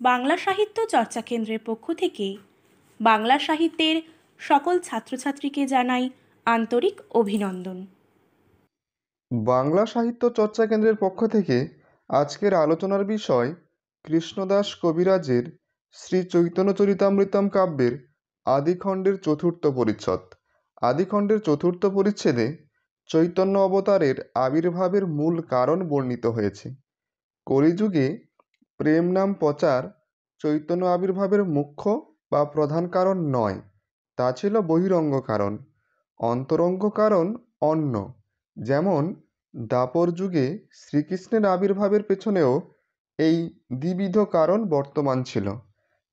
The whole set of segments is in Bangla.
বাংলা সাহিত্য চর্চা কেন্দ্রের পক্ষ থেকে বাংলা সাহিত্যের সকল ছাত্রছাত্রীকে জানাই আন্তরিক অভিনন্দন। বাংলা সাহিত্য চর্চা কেন্দ্রের পক্ষ থেকে আজকের আলোচনার বিষয় কৃষ্ণদাস কবিরাজের শ্রী চৈতন্য চরিতামৃতম কাব্যের আদিখণ্ডের চতুর্থ পরিচ্ছদ। আদিখণ্ডের চতুর্থ পরিচ্ছেদে চৈতন্য অবতারের আবির্ভাবের মূল কারণ বর্ণিত হয়েছে। কলিযুগে প্রেম নাম প্রচার চৈতন্য আবির্ভাবের মুখ্য বা প্রধান কারণ নয়, তা ছিল বহিরঙ্গ কারণ। অন্তরঙ্গ কারণ অন্য, যেমন দ্বাপর যুগে শ্রীকৃষ্ণের আবির্ভাবের পেছনেও এই দ্বিবিধ কারণ বর্তমান ছিল।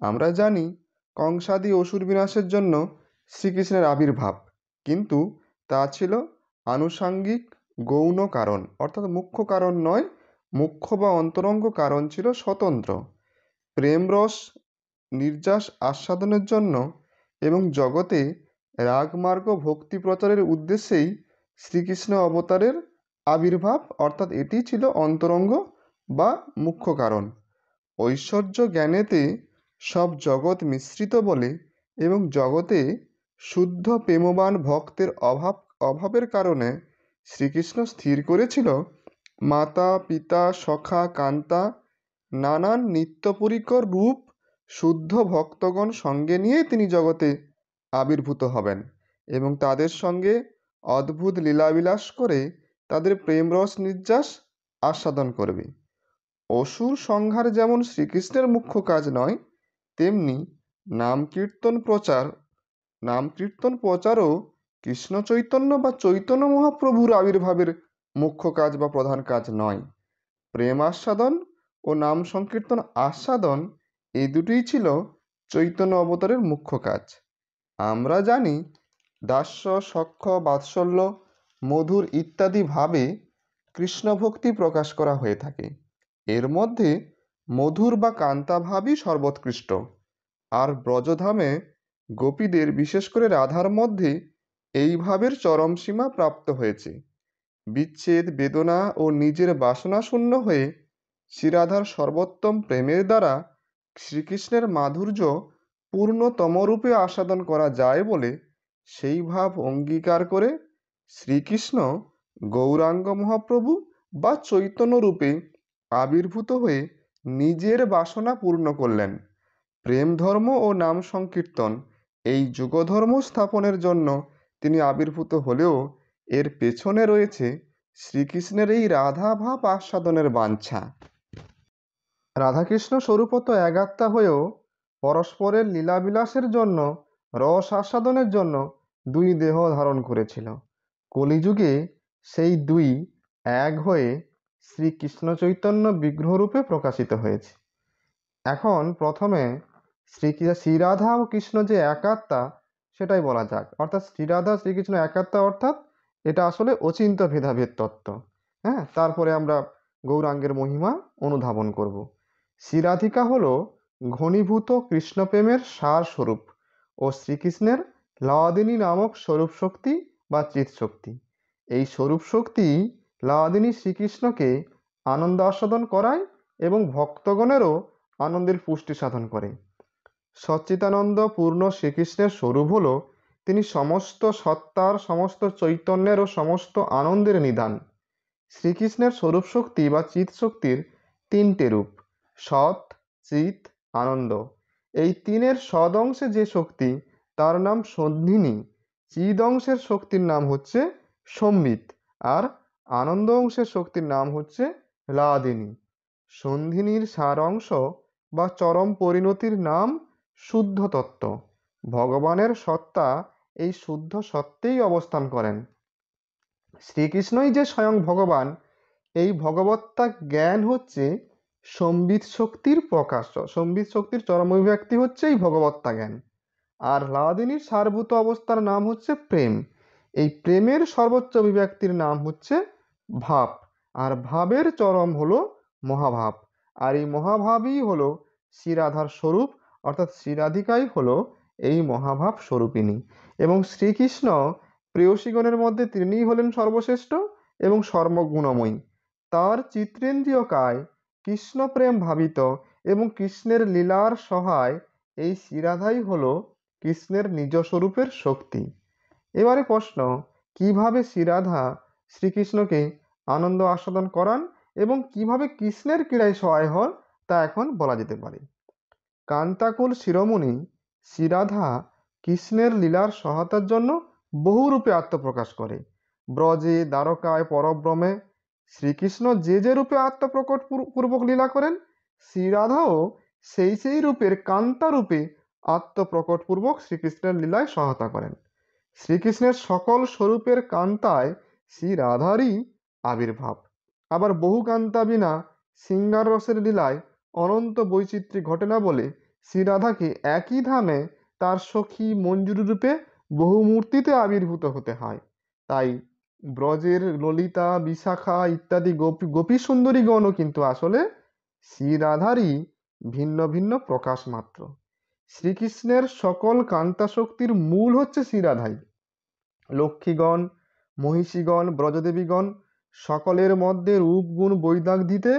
আমরা জানি কংসাদি অসুর বিনাশের জন্য শ্রীকৃষ্ণের আবির্ভাব, কিন্তু তা ছিল আনুষাঙ্গিক গৌণ কারণ, অর্থাৎ মুখ্য কারণ নয়। মুখ্য বা অন্তরঙ্গ কারণ ছিল স্বতন্ত্র। প্রেমরস নির্যাস আস্বাদনের জন্য এবং জগতে রাগমার্গ ভক্তি প্রচারের উদ্দেশ্যেই শ্রীকৃষ্ণ অবতারের আবির্ভাব, অর্থাৎ এটি ছিল অন্তরঙ্গ বা মুখ্য কারণ। ঐশ্বর্য জ্ঞানেতে সব জগৎ মিশ্রিত বলে এবং জগতে শুদ্ধ প্রেমবান ভক্তের অভাবের কারণে শ্রীকৃষ্ণ স্থির করেছিল মাতা পিতা সখা কান্তা নানান নিত্যপরিকর রূপ শুদ্ধ ভক্তগণ সঙ্গে নিয়ে তিনি জগতে আবির্ভূত হবেন এবং তাদের সঙ্গে অদ্ভুত লীলাবিলাস করে তাদের প্রেমরস নির্যাস আস্বাদন করবে। অসুর সংহার যেমন শ্রীকৃষ্ণের মুখ্য কাজ নয়, তেমনি নাম কীর্তন প্রচারও কৃষ্ণ চৈতন্য বা চৈতন্য মহাপ্রভুর আবির্ভাবের মুখ্য কাজ বা প্রধান কাজ নয়। প্রেম আস্বাদন ও নাম সংকীর্তন আস্বাদন, এই দুটিই ছিল চৈতন্য অবতারের মুখ্য কাজ। আমরা জানি দাস্য সখ্য বাৎসল্য মধুর ইত্যাদি ভাবে কৃষ্ণ ভক্তি প্রকাশ করা হয়ে থাকে। এর মধ্যে মধুর বা কান্তা ভাবই সর্বোৎকৃষ্ট। আর ব্রজধামে গোপীদের, বিশেষ করে রাধার মধ্যে এই ভাবের চরম সীমা প্রাপ্ত হয়েছে। বিচ্ছেদ বেদনা ও নিজের বাসনা শূন্য হয়ে শ্রীরাধার সর্বোত্তম প্রেমের দ্বারা শ্রীকৃষ্ণের মাধুর্য পূর্ণতম রূপে আস্বাদন করা যায় বলে সেই ভাব অঙ্গীকার করে শ্রীকৃষ্ণ গৌরাঙ্গ মহাপ্রভু বা চৈতন্য রূপে আবির্ভূত হয়ে নিজের বাসনা পূর্ণ করলেন। প্রেম ধর্ম ও নাম সংকীর্তন এই যুগধর্ম স্থাপনের জন্য তিনি আবির্ভূত হলেও এর পেছনে রয়েছে শ্রীকৃষ্ণের এই রাধা ভাব আস্বাদনের বাঞ্ছা। রাধাকৃষ্ণ স্বরূপত একাত্মা হয়েও পরস্পরের লীলাবিলাসের জন্য, রস আস্বাদনের জন্য দুই দেহ ধারণ করেছিল। কলিযুগে সেই দুই এক হয়ে শ্রীকৃষ্ণ চৈতন্য বিগ্রহরূপে প্রকাশিত হয়েছে। এখন প্রথমে শ্রীরাধা ও কৃষ্ণ যে একাত্মা সেটাই বলা যাক। অর্থাৎ শ্রীরাধা শ্রীকৃষ্ণ একাত্মা, অর্থাৎ এটা আসলে অচিন্ত্য ভেদাভেদ তত্ত্ব। হ্যাঁ, তারপরে আমরা গৌরাঙ্গের মহিমা অনুধাবন করব। শ্রীরাধিকা হলো ঘনীভূত কৃষ্ণপ্রেমের সার স্বরূপ ও শ্রীকৃষ্ণের লাওয়াদিনী নামক স্বরূপ শক্তি বা চিৎ শক্তি। এই স্বরূপ শক্তি লাওয়াদিনী শ্রীকৃষ্ণকে আনন্দ আস্বাদন করায় এবং ভক্তগণেরও আনন্দের পুষ্টি সাধন করে। সচ্চিদানন্দ পূর্ণ শ্রীকৃষ্ণের স্বরূপ হলো তিনি সমস্ত সত্তার, সমস্ত চৈতন্যের ও সমস্ত আনন্দের নিদান। শ্রীকৃষ্ণের স্বরূপ শক্তি বা চিৎ শক্তির তিনটে রূপ: সৎ, চিৎ, আনন্দ। এই তিনের সদ অংশে যে শক্তি তার নাম সন্ধিনী, চিদ অংশের শক্তির নাম হচ্ছে সম্বিত, আর আনন্দ অংশের শক্তির নাম হচ্ছে লাদিনী। সন্ধিনীর সার অংশ বা চরম পরিণতির নাম শুদ্ধ তত্ত্ব। ভগবানের সত্তা এই শুদ্ধ সত্ত্বেই অবস্থান করেন। শ্রীকৃষ্ণই যে স্বয়ং ভগবান, এই ভগবত্তা জ্ঞান হচ্ছে সম্বিত শক্তির প্রকাশ্য। সম্বিত শক্তির চরম অভিব্যক্তি হচ্ছে এই ভগবত্তা জ্ঞান। আর লাদিনীর সারভূত অবস্থার নাম হচ্ছে প্রেম। এই প্রেমের সর্বোচ্চ অভিব্যক্তির নাম হচ্ছে ভাব। আর ভাবের চরম হলো মহাভাব। আর এই মহাভাবই হলো শ্রীরাধার স্বরূপ, অর্থাৎ শ্রীরাধিকাই হলো এই মহাভাব স্বরূপিণী। এবং শ্রীকৃষ্ণ প্রেয়সীগণের মধ্যে তিনিই হলেন সর্বশ্রেষ্ঠ এবং সর্বগুণময়ী। তার চিত্রেন্দ্রিয় কায় কৃষ্ণ প্রেম ভাবিত এবং কৃষ্ণের লীলার সহায় এই শ্রীরাধাই হলো কৃষ্ণের নিজ স্বরূপের শক্তি। এবারে প্রশ্ন, কিভাবে শ্রীরাধা শ্রীকৃষ্ণকে আনন্দ আস্বাদন করান এবং কিভাবে কৃষ্ণের ক্রীড়ায় সহায় হন তা এখন বলা যেতে পারে। কান্তাকুল শিরোমণি শ্রীরাধা কৃষ্ণের লীলার সহায়তার জন্য বহুরূপে আত্মপ্রকাশ করে। ব্রজে, দ্বারকায়, পরব্রহ্মে শ্রীকৃষ্ণ যে যে রূপে আত্মপ্রকট পূর্বক লীলা করেন, শ্রীরাধাও সেই সেই রূপের কান্তা রূপে আত্মপ্রকট পূর্বক শ্রীকৃষ্ণের লীলায় সহায়তা করেন। শ্রীকৃষ্ণের সকল স্বরূপের কান্তায় শ্রীরাধারই আবির্ভাব। আবার বহু কান্তা বিনা শৃঙ্গার রসের লীলায় অনন্ত বৈচিত্র্য ঘটে না বলে শ্রীরাধাকে একই ধামে তার সখী মঞ্জুরি রূপে বহু মূর্তিতে আবির্ভূত হতে হয়। তাই ব্রজের ললিতা, বিশাখা ইত্যাদি গোপী সুন্দরীগণও কিন্তু আসলে শ্রীরাধারই ভিন্ন ভিন্ন প্রকাশ মাত্র। শ্রীকৃষ্ণের সকল কান্তা শক্তির মূল হচ্ছে শ্রীরাধাই। লক্ষ্মীগণ, মহিষীগণ, ব্রজদেবীগণ সকলের মধ্যে রূপ গুণ বৈদাগ দিতে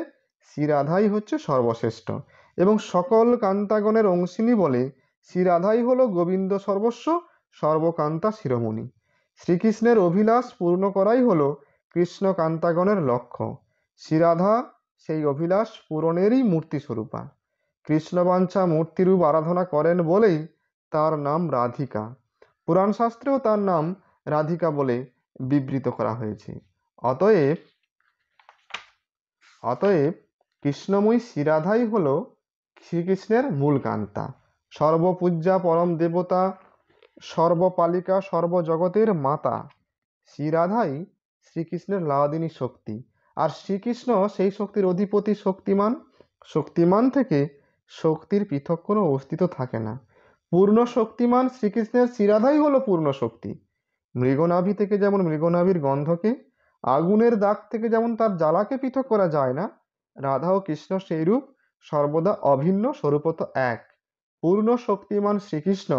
শ্রীরাধাই হচ্ছে সর্বশ্রেষ্ঠ এবং সকল কান্তাগণের অংশিনী বলে শ্রীরাধাই হলো গোবিন্দ সর্বস্ব, সর্বকান্তা শিরোমণি। শ্রীকৃষ্ণের অভিলাষ পূর্ণ করাই হলো কৃষ্ণ কান্তাগণের লক্ষ্য। শ্রীরাধা সেই অভিলাষ পূরণেরই মূর্তি স্বরূপা। কৃষ্ণবাঞ্ছা মূর্তিরূপ আরাধনা করেন বলেই তার নাম রাধিকা। পুরাণ শাস্ত্রেও তার নাম রাধিকা বলে বিবৃত করা হয়েছে। অতএব কৃষ্ণময়ী শ্রীরাধাই হল শ্রীকৃষ্ণের মূল কান্তা, সর্বপূজ্যা পরম দেবতা, সর্বপালিকা, সর্বজগতের মাতা। শ্রীরাধাই শ্রীকৃষ্ণের লাওয়াদিনী শক্তি, আর শ্রীকৃষ্ণ সেই শক্তির অধিপতি, শক্তিমান থেকে শক্তির পৃথক কোনো অস্তিত্ব থাকে না। পূর্ণ শক্তিমান শ্রীকৃষ্ণের শ্রীরাধাই হলো পূর্ণ শক্তি। মৃগনাভি থেকে যেমন মৃগনাভির গন্ধকে, আগুনের দাগ থেকে যেমন তার জ্বালাকে পৃথক করা যায় না, রাধা ও কৃষ্ণ সেইরূপ সর্বদা অভিন্ন, স্বরূপত এক। পূর্ণ শক্তিমান শ্রীকৃষ্ণ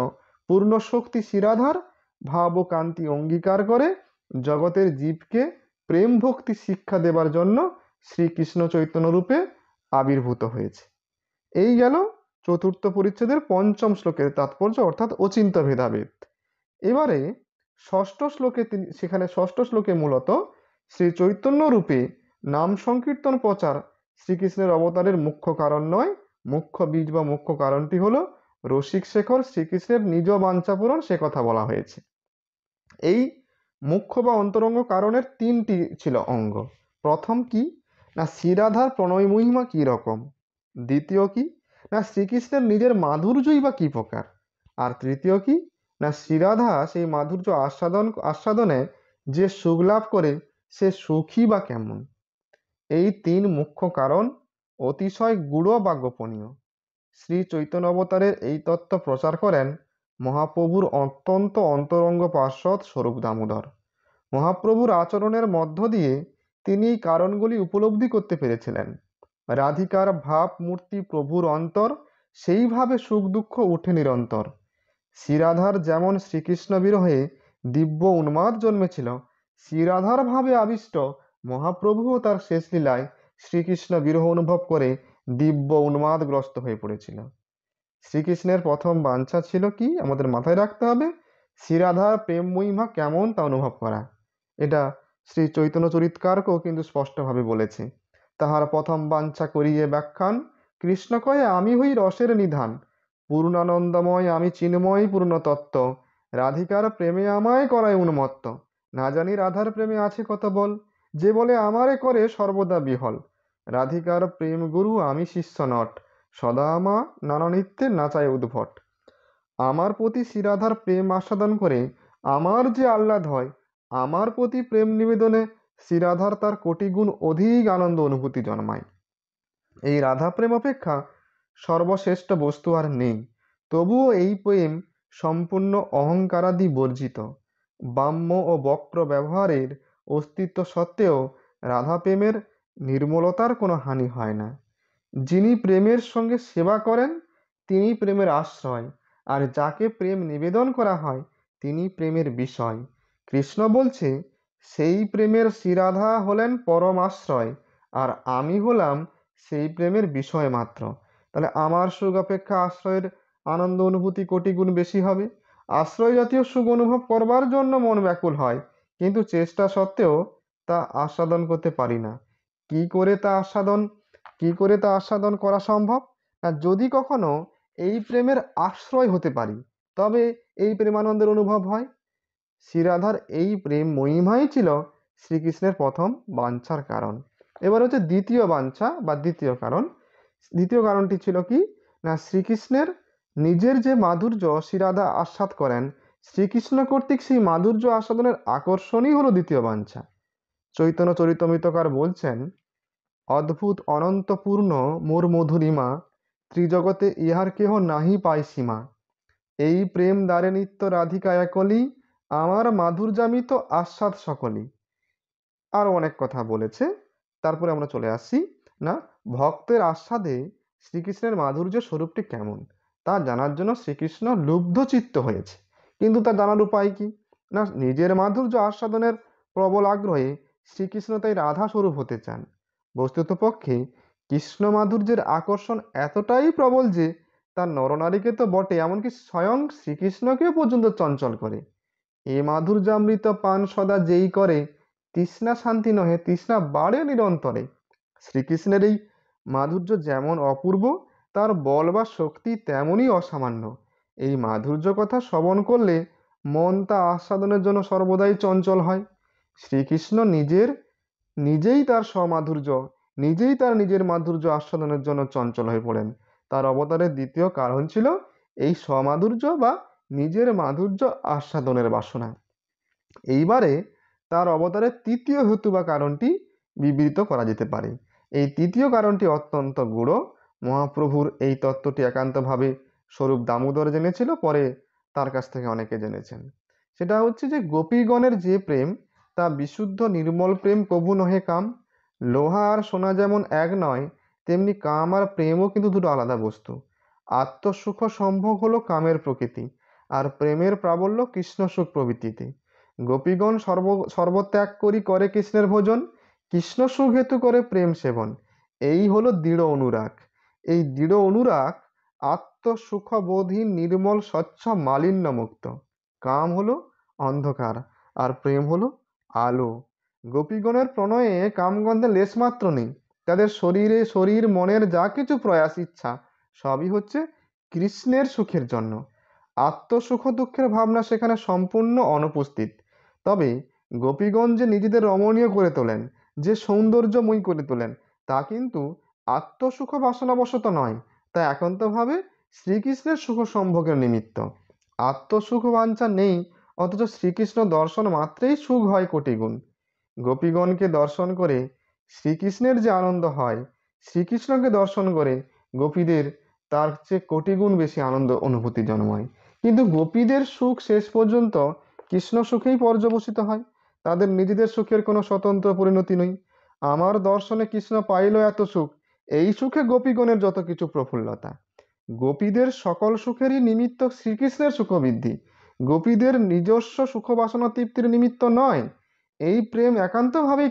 পূর্ণ শক্তি শ্রীরাধার ভাব ও কান্তি অঙ্গীকার করে জগতের জীবকে প্রেম ভক্তি শিক্ষা দেবার জন্য শ্রীকৃষ্ণ চৈতন্য রূপে আবির্ভূত হয়েছে। এই গেল চতুর্থ পরিচ্ছেদের পঞ্চম শ্লোকের তাৎপর্য, অর্থাৎ অচিন্ত্য ভেদাভেদ। এবারে ষষ্ঠ শ্লোকে মূলত শ্রী চৈতন্য রূপে নাম সংকীর্তন প্রচার শ্রীকৃষ্ণের অবতারের মুখ্য কারণ নয়, মুখ্য বীজ বা মুখ্য কারণটি হলো রসিক শেখর শ্রীকৃষ্ণের নিজ বাঞ্ছা পূরণ, সে কথা বলা হয়েছে। এই মুখ্য বা অন্তরঙ্গ কারণের তিনটি ছিল অঙ্গ। প্রথম কি না, শ্রীরাধার প্রণয় মহিমা কি রকম। দ্বিতীয় কি না, শ্রীকৃষ্ণের নিজের মাধুর্যই বা কি প্রকার। আর তৃতীয় কি না, শ্রীরাধা সেই মাধুর্য আস্বাদনে যে সুখ লাভ করে সে সুখী বা কেমন। এই তিন মুখ্য কারণ অতিশয় গূঢ় বা গোপনীয়। শ্রী চৈতন্য অবতারের এই তত্ত্ব প্রচার করেন মহাপ্রভুর অত্যন্ত অন্তরঙ্গ পার্ষদ স্বরূপ দামোদর। মহাপ্রভুর আচরণের মধ্য দিয়ে তিনি এই কারণগুলি উপলব্ধি করতে পেরেছিলেন। রাধিকার ভাব মূর্তি প্রভুর অন্তর, সেইভাবে সুখ দুঃখ উঠে নিরন্তর। শ্রীরাধার যেমন শ্রীকৃষ্ণ বিরহে দিব্য উন্মাদ জন্মেছিল, শ্রীরাধার ভাবে আবিষ্ট মহাপ্রভুও তার শেষ লীলায় শ্রীকৃষ্ণ বিরহ অনুভব করে দিব্য উন্মাদগ্রস্ত হয়ে পড়েছিল। শ্রীকৃষ্ণের প্রথম বাঞ্ছা ছিল কি, আমাদের মাথায় রাখতে হবে, শ্রীরাধার প্রেম মহিমা কেমন তা অনুভব করা। এটা শ্রী চৈতন্য চরিতকারকেও কিন্তু স্পষ্টভাবে বলেছে। তাহার প্রথম বাঞ্ছা করিয়ে ব্যাখ্যান, কৃষ্ণ কয়ে আমি হই রসের নিধান, পূর্ণানন্দময় আমি চিন্ময় পূর্ণ তত্ত্ব, রাধিকার প্রেমে আমায় করায় উন্মত্ত, না জানি রাধার প্রেমে আছে কত বল, যে বলে আমারে করে সর্বদা বিহল, রাধিকার প্রেম গুরু আমি শিষ্য নট, সদা আমা নানা নৃত্যে নাচায় উদ্ভট। আমার প্রতি শ্রীরাধার প্রেম আস্বাদন করে আমার যে আহ্লাদ হয়, আমার প্রতি প্রেম নিবেদনে শ্রীরাধার তার কোটি গুণ অধিক আনন্দ অনুভূতি জন্মায়। এই রাধা প্রেম অপেক্ষা সর্বশ্রেষ্ঠ বস্তু আর নেই। তবুও এই প্রেম সম্পূর্ণ অহংকারাদি বর্জিত। বাম্য ও বক্র ব্যবহারের অস্তিত্ব সত্ত্বেও রাধা প্রেমের নির্মলতার কোনো হানি হয় না। যিনি প্রেমের সঙ্গে সেবা করেন তিনি প্রেমের আশ্রয়, আর যাকে প্রেম নিবেদন করা হয় তিনি প্রেমের বিষয়। কৃষ্ণ বলছে, সেই প্রেমের শ্রীরাধা হলেন পরম আশ্রয়, আর আমি হলাম সেই প্রেমের বিষয় মাত্র। তাহলে আমার সুখ অপেক্ষা আশ্রয়ের আনন্দ অনুভূতি কোটি গুণ বেশি হবে। আশ্রয় জাতীয় সুখ অনুভব করবার জন্য মন ব্যাকুল হয়, কিন্তু চেষ্টা সত্ত্বেও তা আস্বাদন করতে পারি না। কি করে তা আস্বাদন করা সম্ভব? না, যদি কখনো এই প্রেমের আশ্রয় হতে পারি, তবে এই প্রেমানন্দের অনুভব হয়। শ্রীরাধার এই প্রেম মহিমাই ছিল শ্রীকৃষ্ণের প্রথম বাঞ্ছার কারণ। এবার হচ্ছে দ্বিতীয় বাঞ্ছা বা দ্বিতীয় কারণ। দ্বিতীয় কারণটি ছিল কি না, শ্রীকৃষ্ণের নিজের যে মাধুর্য শ্রীরাধা আস্বাদ করেন, শ্রীকৃষ্ণ কর্তৃক সেই মাধুর্য আস্বাদনের আকর্ষণই হলো দ্বিতীয় বাঞ্ছা। চৈতন্য চরিতামৃতকার বলছেন, অদ্ভুত অনন্তপূর্ণ মোর মধুরিমা, ত্রিজগতে ইহার কেহ নাহি পায় সীমা। এই প্রেম দ্বারে নিত্য রাধিকা একলি, আমার মাধুর্যামিত আস্বাদ সকলি। আরো অনেক কথা বলেছে। তারপরে আমরা চলে আসছি না, ভক্তের আস্বাদে শ্রীকৃষ্ণের মাধুর্য স্বরূপটি কেমন তা জানার জন্য শ্রীকৃষ্ণ লুব্ধ চিত্ত হয়েছে। কিন্তু তা জানার উপায় কি না, নিজের মাধুর্য আস্বাদনের প্রবল আগ্রহে শ্রীকৃষ্ণ তাই রাধা স্বরূপ হতে চান। বস্তুত পক্ষে কৃষ্ণ মাধুর্যের আকর্ষণ এতটাই প্রবল যে তার নরনারীকে তো বটে, এমনকি স্বয়ং শ্রীকৃষ্ণকেও পর্যন্ত চঞ্চল করে। এ মাধুর্যামৃত পান সদা যেই করে, তৃষ্ণা শান্তি নহে তৃষ্ণা বাড়ে নিরন্তরে। শ্রীকৃষ্ণের এই মাধুর্য যেমন অপূর্ব, তার বল বা শক্তি তেমনই অসামান্য। এই মাধুর্য কথা শ্রবণ করলে মন তা আস্বাদনের জন্য সর্বদাই চঞ্চল হয়। শ্রীকৃষ্ণ নিজেই তার নিজের মাধুর্য আস্বাদনের জন্য চঞ্চল হয়ে পড়েন। তার অবতারের দ্বিতীয় কারণ ছিল এই স্বমাধুর্য বা নিজের মাধুর্য আস্বাদনের বাসনা। এইবারে তার অবতারের তৃতীয় হেতু বা কারণটি বিবৃত করা যেতে পারে। এই তৃতীয় কারণটি অত্যন্ত গূঢ়। মহাপ্রভুর এই তত্ত্বটি একান্তভাবে স্বরূপ দামোদর জেনেছিল, পরে তার কাছ থেকে অনেকে জেনেছেন। সেটা হচ্ছে যে গোপীগণের যে প্রেম, তা বিশুদ্ধ নির্মল প্রেম, কভু নহে কাম। লোহা আর সোনা যেমন এক নয়, তেমনি কাম আর প্রেমও কিন্তু দুটো আলাদা বস্তু। আত্মসুখ সম্ভোগ হলো কামের প্রকৃতি, আর প্রেমের প্রাবল্য কৃষ্ণ সুখ প্রভৃতিতে। গোপীগণ সর্বত্যাগ করে কৃষ্ণের ভোজন, কৃষ্ণ সুখ হেতু করে প্রেম সেবন। এই হলো দৃঢ় অনুরাগ। এই দৃঢ় অনুরাগ আত্মসুখবোধহীন, নির্মল, স্বচ্ছ, মালিন্য মুক্ত। কাম হলো অন্ধকার, আর প্রেম হলো আলো। গোপীগণের প্রণয়ে কামগন্ধে লেশমাত্র নেই। তাদের শরীর মনের যা কিছু প্রয়াস ইচ্ছা, সবই হচ্ছে কৃষ্ণের সুখের জন্য। আত্মসুখ দুঃখের ভাবনা সেখানে সম্পূর্ণ অনুপস্থিত। তবে গোপীগণ যে নিজেদের রমণীয় করে তোলেন, যে সৌন্দর্যময়ী করে তোলেন, তা কিন্তু আত্মসুখ বাসনাবশত নয়, তা একান্তভাবে শ্রীকৃষ্ণের সুখ সম্ভোগের নিমিত্ত। আত্মসুখ বাঞ্ছা নেই, অথচ শ্রীকৃষ্ণ দর্শন মাত্রেই সুখ হয় কোটি গুণ। গোপীগণকে দর্শন করে শ্রীকৃষ্ণের যে আনন্দ হয়, শ্রীকৃষ্ণকে দর্শন করে গোপীদের তার চেয়ে কোটি গুণ বেশি আনন্দ অনুভূতি জন্মায়। কিন্তু গোপীদের সুখ শেষ পর্যন্ত কৃষ্ণ সুখেই পর্যবসিত হয়। তাদের নিজেদের সুখের কোনো স্বতন্ত্র পরিণতি নেই। আমার দর্শনে কৃষ্ণ পাইল এত সুখ, এই সুখে গোপীগণের যত কিছু প্রফুল্লতা। গোপীদের সকল সুখেরই নিমিত্ত শ্রীকৃষ্ণের সুখবৃদ্ধি, গোপীদের নিজস্ব সুখবাসনা তৃপ্তির নিমিত্ত নয়। এই প্রেম একান্তভাবেই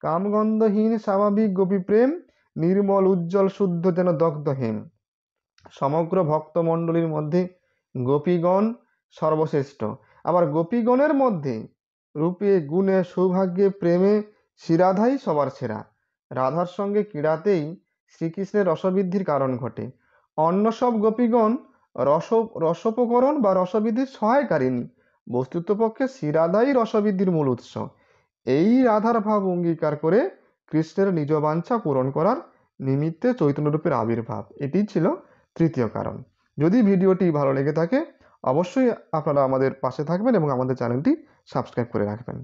কামগন্ধহীন স্বাভাবিক গোপী প্রেম, নির্মল, উজ্জ্বল, শুদ্ধ, যেন দগ্ধ হেম। সমগ্র ভক্তমণ্ডলীর মধ্যে গোপীগণ সর্বশ্রেষ্ঠ। আবার গোপীগণের মধ্যে রূপে, গুণে, সৌভাগ্যে, প্রেমে শ্রীরাধাই সবার সেরা। রাধার সঙ্গে ক্রীড়াতেই শ্রীকৃষ্ণের রসবৃদ্ধির কারণ ঘটে। অন্য সব গোপীগণ রসোপকরণ বা রসবৃদ্ধির সহায়কারিণী। বস্তুতপক্ষে শ্রীরাধাই রসবৃদ্ধির মূল উৎস। এই রাধার ভাব অঙ্গীকার করে কৃষ্ণের নিজ বাঞ্ছা পূরণ করার নিমিত্তে চৈতন্যরূপের আবির্ভাব, এটি ছিল তৃতীয় কারণ। যদি ভিডিওটি ভালো লেগে থাকে, অবশ্যই আপনারা আমাদের পাশে থাকবেন এবং আমাদের চ্যানেলটি সাবস্ক্রাইব করে রাখবেন।